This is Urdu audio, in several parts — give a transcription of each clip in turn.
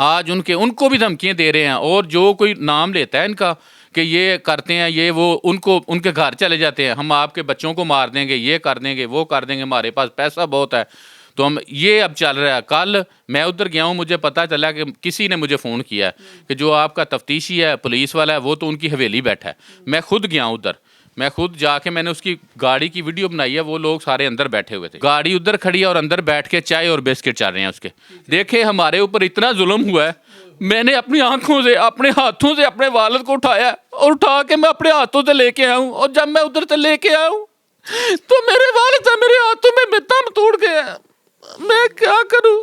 آج ان کو بھی دھمکیاں دے رہے ہیں، اور جو کوئی نام لیتا ہے ان کا کہ یہ کرتے ہیں یہ وہ، ان کے گھر چلے جاتے ہیں، ہم آپ کے بچوں کو مار دیں گے، یہ کر دیں گے، وہ کر دیں گے، ہمارے پاس پیسہ بہت ہے، تو ہم یہ اب چل رہا ہے۔ کل میں ادھر گیا ہوں، مجھے پتہ چلا کہ کسی نے مجھے فون کیا ہے کہ جو آپ کا تفتیشی ہے، پولیس والا ہے، وہ تو ان کی حویلی بیٹھا ہے۔ میں خود گیا ہوں ادھر، میں خود جا کے میں نے اس کی گاڑی کی ویڈیو بنائی ہے، وہ لوگ سارے اندر بیٹھے ہوئے تھے، گاڑی ادھر کھڑی ہے اور اندر بیٹھ کے چائے اور بسکٹ چل رہے ہیں اس کے۔ دیکھیں ہمارے اوپر اتنا ظلم ہوا ہے، میں نے اپنی آنکھوں سے، اپنے ہاتھوں سے اپنے والد کو اٹھایا اور اٹھا کے میں اپنے ہاتھوں سے لے کے آیا ہوں، اور جب میں ادھر سے لے کے آیا ہوں تو میرے والد سے میرے ہاتھوں میں دم توڑ گیا۔ میں کیا کروں؟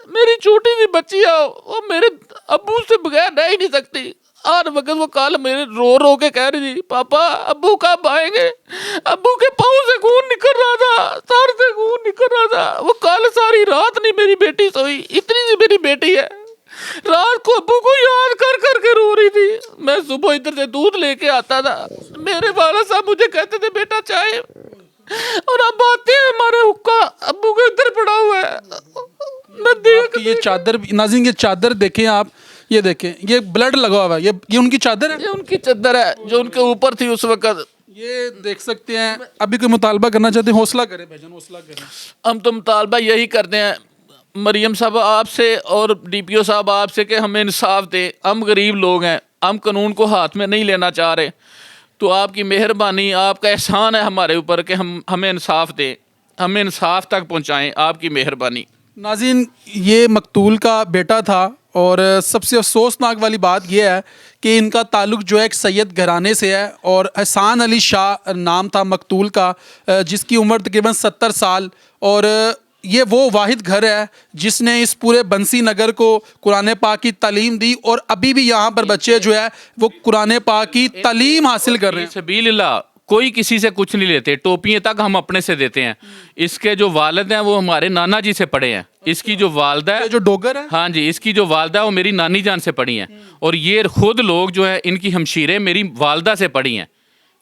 میری چھوٹی سی بچی ہے، وہ میرے ابو سے بغیر رہ ہی نہیں سکتی۔ ہر وقت وہ کل میرے رو کے کہہ رہی تھی پاپا ابو کب آئیں گے، ابو کے پاؤں سے خون نکل رہا تھا، سر سے خون نکل رہا تھا۔ وہ کل ساری رات نہیں میری بیٹی سوئی، اتنی سی میری بیٹی ہے، رات کو ابو کو یاد کر کے رو رہی تھی۔ میں صبح ادھر سے دودھ لے کے آتا تھا، میرے والد صاحب مجھے کہتے تھے بیٹا چائے، اور اب آتے ہیں ہمارے حکا ابو کے ادھر پڑا ہوا ہے۔ میں دیکھ یہ چادر، ناظرین یہ چادر دیکھیں آپ، یہ دیکھیں یہ بلڈ لگا ہوا ہے، یہ ان کی چادر ہے، یہ ان کی چادر ہے جو ان کے اوپر تھی اس وقت۔ یہ دیکھ سکتے ہیں۔ ابھی کوئی مطالبہ کرنا چاہتے ہیں، حوصلہ کریں بھائی جان، حوصلہ کریں۔ ہم تو مطالبہ یہی کرتے ہیں مریم صاحب آپ سے اور ڈی پی او صاحب آپ سے کہ ہمیں انصاف دیں، ہم غریب لوگ ہیں، ہم قانون کو ہاتھ میں نہیں لینا چاہ رہے، تو آپ کی مہربانی، آپ کا احسان ہے ہمارے اوپر کہ ہمیں انصاف دیں، ہمیں انصاف تک پہنچائیں، آپ کی مہربانی۔ ناظرین یہ مقتول کا بیٹا تھا، اور سب سے افسوسناک والی بات یہ ہے کہ ان کا تعلق جو ہے ایک سید گھرانے سے ہے، اور احسان علی شاہ نام تھا مقتول کا، جس کی عمر تقریباً 70 سال، اور یہ وہ واحد گھر ہے جس نے اس پورے بنسی نگر کو قرآن پاک کی تعلیم دی، اور ابھی بھی یہاں پر بچے جو ہے وہ قرآن پاک کی تعلیم حاصل کر رہے ہیں۔ سبیل اللہ، کوئی کسی سے کچھ نہیں لیتے، ٹوپیاں تک ہم اپنے سے دیتے ہیں۔ اس کے جو والد ہیں وہ ہمارے نانا جی سے پڑھے ہیں، اس کی جو والدہ ہے، جو ڈوگر ہے، ہاں جی، اس کی جو والدہ ہے وہ میری نانی جان سے پڑھی ہیں، اور یہ خود لوگ جو ہیں ان کی ہمشیریں میری والدہ سے پڑھی ہیں۔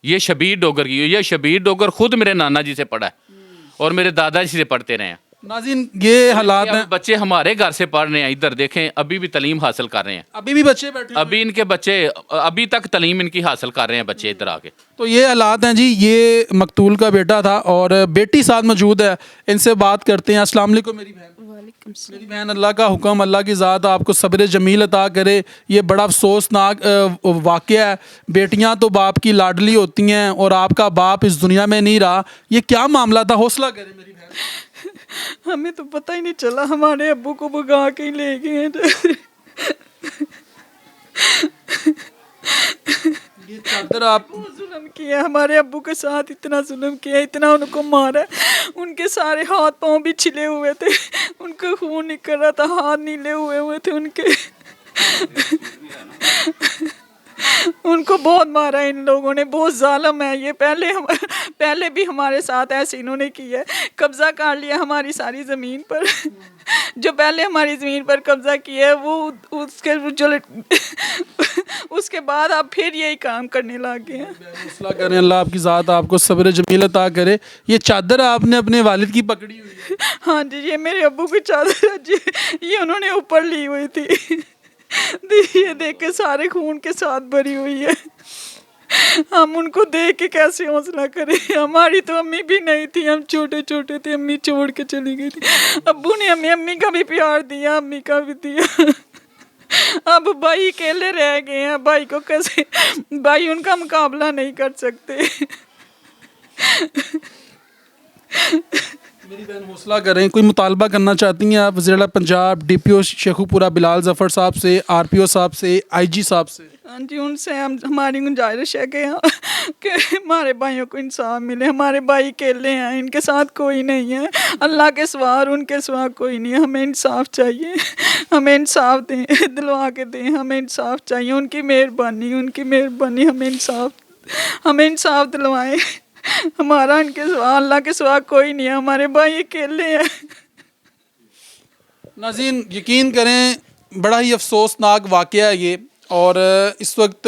یہ شبیر ڈوگر کی، یہ شبیر ڈوگر خود میرے نانا جی سے پڑھا ہے اور میرے دادا جی سے پڑھتے رہے ہیں۔ ناظرین یہ حالات ہیں، بچے ہمارے گھر سے پڑھ رہے ہیں، ادھر دیکھیں ابھی بھی تعلیم حاصل کر رہے ہیں، ابھی بھی بچے بیٹھے ہیں۔ ابھی ان کے بچے ابھی تک تعلیم ان کی حاصل کر رہے ہیں بچے ادھر آ کے۔ تو یہ حالات ہیں جی، یہ مقتول کا بیٹا تھا، اور بیٹی ساتھ موجود ہے، ان سے بات کرتے ہیں۔ السلام علیکم میری بہن۔ وعلیکم السلام۔ میری بہن، اللہ کا حکم، اللہ کی ذات آپ کو صبر جمیل عطا کرے۔ یہ بڑا افسوسناک واقعہ ہے، بیٹیاں تو باپ کی لاڈلی ہوتی ہیں، اور آپ کا باپ اس دنیا میں نہیں رہا، یہ کیا معاملہ تھا؟ حوصلہ کریں میری بہن۔ ہمیں تو پتہ ہی نہیں چلا، ہمارے ابو کو بھگا کے ہی لے گئے ہیں۔ یہ چادر آپ، بہت ظلم کیا ہمارے ابو کے ساتھ، اتنا ظلم کیا، اتنا ان کو مارا، ان کے سارے ہاتھ پاؤں بھی چھلے ہوئے تھے، ان کا خون نکل رہا تھا، ہاتھ نیلے ہوئے تھے ان کے۔ ان کو بہت مارا ان لوگوں نے، بہت ظالم ہے یہ۔ پہلے بھی ہمارے ساتھ ایسے انہوں نے کیا ہے، قبضہ کر لیا ہماری ساری زمین پر۔ جو پہلے ہماری زمین پر قبضہ کیا ہے وہ اس کے بعد آپ پھر یہی کام کرنے لگ گئے ہیں۔ حوصلہ کریں، اللہ آپ کی ذات آپ کو صبر جمیل عطا کرے۔ یہ چادر آپ نے اپنے والد کی پکڑی ہوئی ہے؟ ہاں جی، یہ میرے ابو کی چادر ہے جی، یہ انہوں نے اوپر لی ہوئی تھی، یہ دیکھ کے سارے خون کے ساتھ بھری ہوئی ہے۔ ہم ان کو دیکھ کے کیسے حوصلہ کریں؟ ہماری تو امی بھی نہیں تھی، ہم چھوٹے چھوٹے تھے، امی چھوڑ کے چلی گئی تھی۔ ابو نے ہمیں امی کا بھی پیار دیا، امی کا بھی دیا۔ اب بھائی اکیلے رہ گئے ہیں، بھائی کو کیسے، بھائی ان کا مقابلہ نہیں کر سکتے۔ میری بہن حوصلہ کریں، کوئی مطالبہ کرنا چاہتی ہیں آپ وزیر اعلیٰ پنجاب، ڈی پی او شیخو پورہ بلال ظفر صاحب سے، آر پی او صاحب سے، آئی جی صاحب سے؟ ہاں جی، ان سے ہماری گنجائش ہے کہ ہمارے بھائیوں کو انصاف ملے۔ ہمارے بھائی اکیلے ہیں، ان کے ساتھ کوئی نہیں ہے، اللہ کے سوا اور ان کے سوا کوئی نہیں ہے۔ ہمیں انصاف چاہیے، ہمیں انصاف دیں، دلوا کے دیں، ہمیں انصاف چاہیے، ان کی مہربانی، ہمیں انصاف دلوائیں۔ ہمارا ان کے سوا، اللہ کے سوا کوئی نہیں ہے، ہمارے بھائی اکیلے ہیں۔ ناظرین یقین کریں بڑا ہی افسوسناک واقعہ ہے یہ، اور اس وقت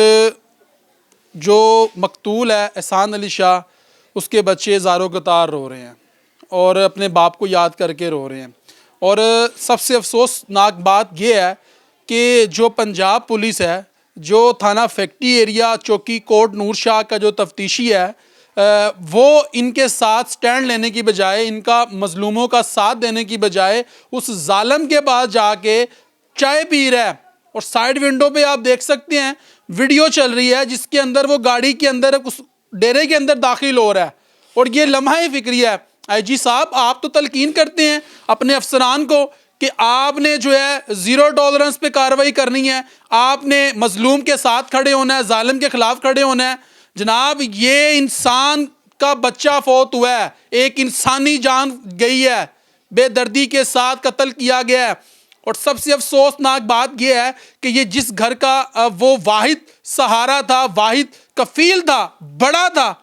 جو مقتول ہے احسان علی شاہ، اس کے بچے زارو قطار رو رہے ہیں اور اپنے باپ کو یاد کر کے رو رہے ہیں۔ اور سب سے افسوسناک بات یہ ہے کہ جو پنجاب پولیس ہے، جو تھانہ فیکٹری ایریا چوکی کوٹ نور شاہ کا جو تفتیشی ہے، وہ ان کے ساتھ سٹینڈ لینے کی بجائے، ان کا مظلوموں کا ساتھ دینے کی بجائے اس ظالم کے پاس جا کے چائے پی رہا ہے. اور سائیڈ ونڈو پہ آپ دیکھ سکتے ہیں ویڈیو چل رہی ہے جس کے اندر وہ گاڑی کے اندر اس ڈیرے کے اندر داخل ہو رہا ہے. اور یہ لمحہ فکری ہے. آئی جی صاحب، آپ تو تلقین کرتے ہیں اپنے افسران کو کہ آپ نے جو ہے زیرو ٹالرنس پہ کارروائی کرنی ہے، آپ نے مظلوم کے ساتھ کھڑے ہونا ہے، ظالم کے خلاف کھڑے ہونا ہے. جناب، یہ انسان کا بچہ فوت ہوا ہے، ایک انسانی جان گئی ہے، بے دردی کے ساتھ قتل کیا گیا ہے. اور سب سے افسوسناک بات یہ ہے کہ یہ جس گھر کا وہ واحد سہارا تھا، واحد کفیل تھا، بڑا تھا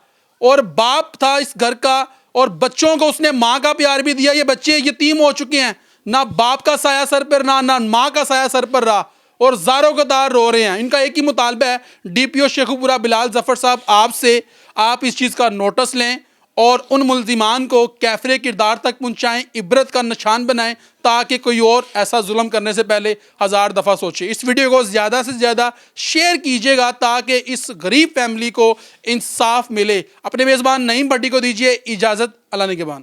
اور باپ تھا اس گھر کا، اور بچوں کو اس نے ماں کا پیار بھی دیا، یہ بچے یتیم ہو چکے ہیں. نہ باپ کا سایہ سر پر، نہ ماں کا سایہ سر پر رہا، اور زاروں قطار رو رہے ہیں. ان کا ایک ہی مطالبہ ہے، ڈی پی او شیخو پورہ بلال ظفر صاحب، آپ سے آپ اس چیز کا نوٹس لیں اور ان ملزمان کو کیفرے کردار تک پہنچائیں، عبرت کا نشان بنائیں، تاکہ کوئی اور ایسا ظلم کرنے سے پہلے 1000 دفعہ سوچے. اس ویڈیو کو زیادہ سے زیادہ شیئر کیجئے گا تاکہ اس غریب فیملی کو انصاف ملے. اپنے میزبان نعیم بھٹی کو دیجئے اجازت. اللہ نگہبان.